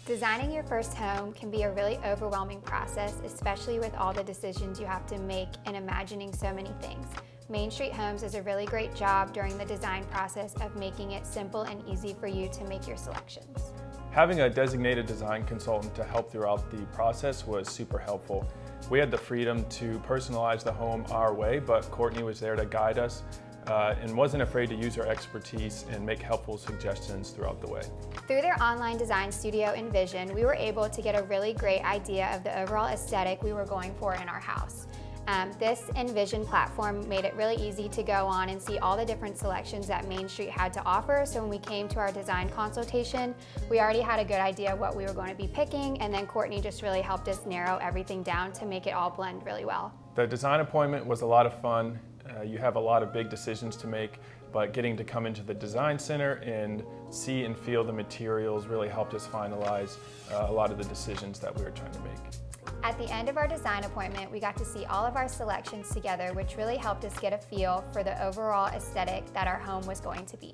Designing your first home can be a really overwhelming process, especially with all the decisions you have to make and imagining so many things. Main Street Homes does a really great job during the design process of making it simple and easy for you to make your selections. Having a designated design consultant to help throughout the process was super helpful. We had the freedom to personalize the home our way, but Courtney was there to guide us and wasn't afraid to use her expertise and make helpful suggestions throughout the way. Through their online design studio Envision, we were able to get a really great idea of the overall aesthetic we were going for in our house. This Envision platform made it really easy to go on and see all the different selections that Main Street had to offer. So when we came to our design consultation, we already had a good idea of what we were going to be picking, and then Courtney just really helped us narrow everything down to make it all blend really well. The design appointment was a lot of fun. You have a lot of big decisions to make, but getting to come into the design center and see and feel the materials really helped us finalize a lot of the decisions that we were trying to make. At the end of our design appointment, we got to see all of our selections together, which really helped us get a feel for the overall aesthetic that our home was going to be.